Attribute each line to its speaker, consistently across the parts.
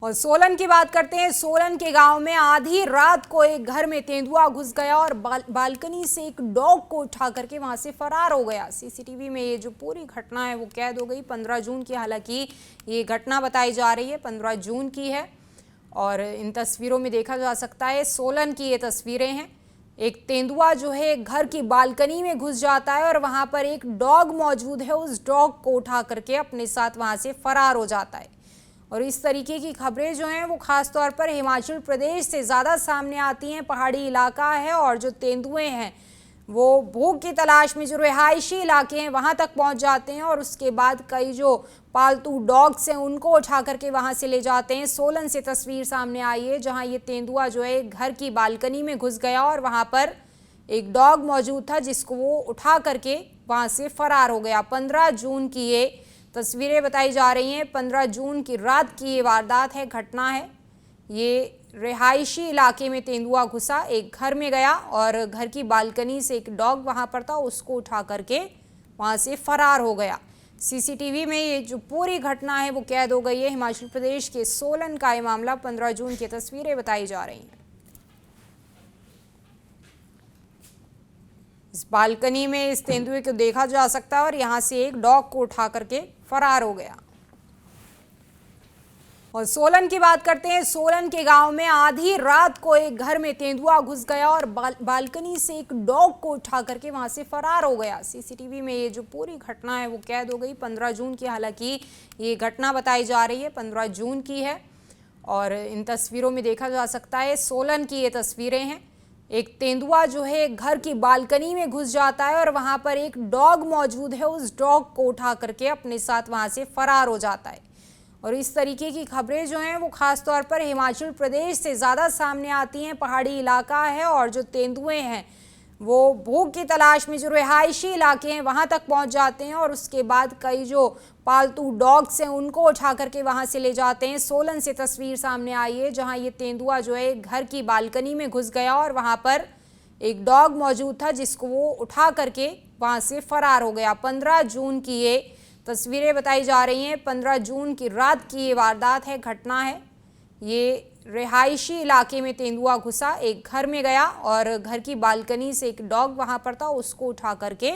Speaker 1: और सोलन की बात करते हैं। सोलन के गांव में आधी रात को एक घर में तेंदुआ घुस गया और बालकनी से एक डॉग को उठा करके वहां से फरार हो गया। सीसीटीवी में ये जो पूरी घटना है वो कैद हो गई। 15 जून की हालांकि ये घटना बताई जा रही है, 15 जून की है और इन तस्वीरों में देखा जा सकता है सोलन की ये तस्वीरें हैं। एक तेंदुआ जो है घर की बालकनी में घुस जाता है और वहां पर एक डॉग मौजूद है, उस डॉग को उठा करके अपने साथ वहां से फरार हो जाता है। और इस तरीके की खबरें जो हैं वो खास तौर पर हिमाचल प्रदेश से ज़्यादा सामने आती हैं। पहाड़ी इलाका है और जो तेंदुए हैं वो भूख की तलाश में जो रिहायशी इलाके हैं वहाँ तक पहुँच जाते हैं और उसके बाद कई जो पालतू डॉग्स हैं उनको उठा करके वहाँ से ले जाते हैं। सोलन से तस्वीर सामने आई है जहाँ ये तेंदुआ जो है घर की बालकनी में घुस गया और वहाँ पर एक डॉग मौजूद था जिसको वो उठा करके वहाँ से फरार हो गया। 15 जून की ये तस्वीरें बताई जा रही हैं। 15 जून की रात की ये वारदात है, घटना है। ये रिहायशी इलाके में तेंदुआ घुसा, एक घर में गया और घर की बालकनी से एक डॉग वहां पर था, उसको उठा करके वहां से फरार हो गया। सीसीटीवी में ये जो पूरी घटना है वो कैद हो गई है। हिमाचल प्रदेश के सोलन का ये मामला, 15 जून की तस्वीरें बताई जा रही हैं। इस बालकनी में इस तेंदुए को देखा जा सकता है और यहाँ से एक डॉग को उठा करके फरार हो गया। और सोलन की बात करते हैं। सोलन के गांव में आधी रात को एक घर में तेंदुआ घुस गया और बालकनी से एक डॉग को उठा करके वहां से फरार हो गया। सीसीटीवी में ये जो पूरी घटना है वो कैद हो गई। 15 जून की हालांकि ये घटना बताई जा रही है, 15 जून की है और इन तस्वीरों में देखा जा सकता है सोलन की ये तस्वीरें हैं। एक तेंदुआ जो है घर की बालकनी में घुस जाता है और वहां पर एक डॉग मौजूद है, उस डॉग को उठा करके अपने साथ वहां से फरार हो जाता है। और इस तरीके की खबरें जो हैं वो खास तौर पर हिमाचल प्रदेश से ज़्यादा सामने आती हैं। पहाड़ी इलाका है और जो तेंदुए हैं वो भूख की तलाश में जो रिहायशी इलाके हैं वहाँ तक पहुँच जाते हैं और उसके बाद कई जो पालतू डॉग्स हैं उनको उठा करके वहाँ से ले जाते हैं। सोलन से तस्वीर सामने आई है जहाँ ये तेंदुआ जो है घर की बालकनी में घुस गया और वहाँ पर एक डॉग मौजूद था जिसको वो उठा करके वहाँ से फरार हो गया। 15 जून की ये तस्वीरें बताई जा रही हैं। 15 जून की रात की ये वारदात है, घटना है। ये रिहायशी इलाके में तेंदुआ घुसा, एक घर में गया और घर की बालकनी से एक डॉग वहां पर था, उसको उठा करके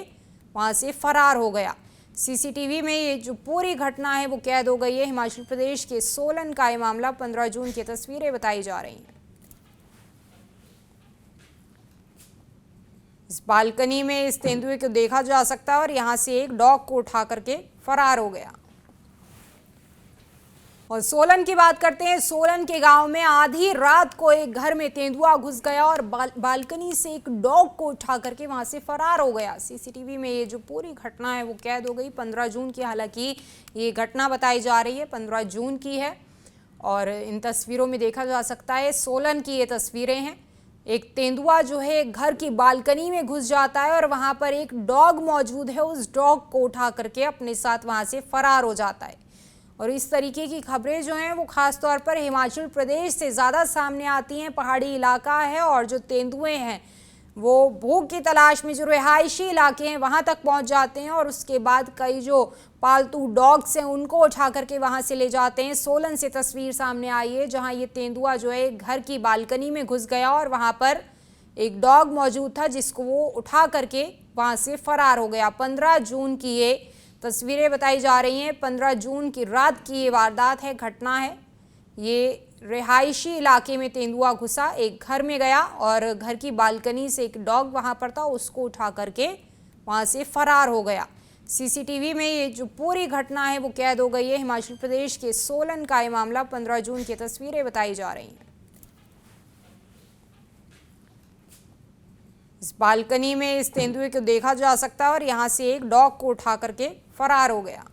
Speaker 1: वहां से फरार हो गया। सीसीटीवी में ये जो पूरी घटना है वो कैद हो गई है। हिमाचल प्रदेश के सोलन का ये मामला, 15 जून की तस्वीरें बताई जा रही हैं। इस बालकनी में इस तेंदुए को देखा जा सकता है और यहाँ से एक डॉग को उठा करके फरार हो गया। और सोलन की बात करते हैं। सोलन के गांव में आधी रात को एक घर में तेंदुआ घुस गया और बालकनी से एक डॉग को उठा करके वहां से फरार हो गया। सीसीटीवी में ये जो पूरी घटना है वो कैद हो गई। 15 जून की हालांकि ये घटना बताई जा रही है, 15 जून की है और इन तस्वीरों में देखा जा सकता है सोलन की ये तस्वीरें हैं। एक तेंदुआ जो है घर की बालकनी में घुस जाता है और वहां पर एक डॉग मौजूद है, उस डॉग को उठा करके अपने साथ वहां से फरार हो जाता है। और इस तरीके की खबरें जो हैं वो खास तौर पर हिमाचल प्रदेश से ज़्यादा सामने आती हैं। पहाड़ी इलाका है और जो तेंदुए हैं वो भूख की तलाश में जो रिहायशी इलाके हैं वहाँ तक पहुँच जाते हैं और उसके बाद कई जो पालतू डॉग्स हैं उनको उठा करके वहाँ से ले जाते हैं। सोलन से तस्वीर सामने आई है जहाँ ये तेंदुआ जो है घर की बालकनी में घुस गया और वहाँ पर एक डॉग मौजूद था जिसको वो उठा करके वहाँ से फरार हो गया। 15 जून की ये तस्वीरें बताई जा रही हैं। 15 जून की रात की ये वारदात है, घटना है। ये रिहायशी इलाके में तेंदुआ घुसा, एक घर में गया और घर की बालकनी से एक डॉग वहां पर था, उसको उठा करके वहां से फरार हो गया। सीसीटीवी में ये जो पूरी घटना है वो कैद हो गई है। हिमाचल प्रदेश के सोलन का ये मामला, 15 जून की तस्वीरें बताई जा रही हैं। इस बालकनी में इस तेंदुए को देखा जा सकता है और यहाँ से एक डॉग को उठा करके फरार हो गया।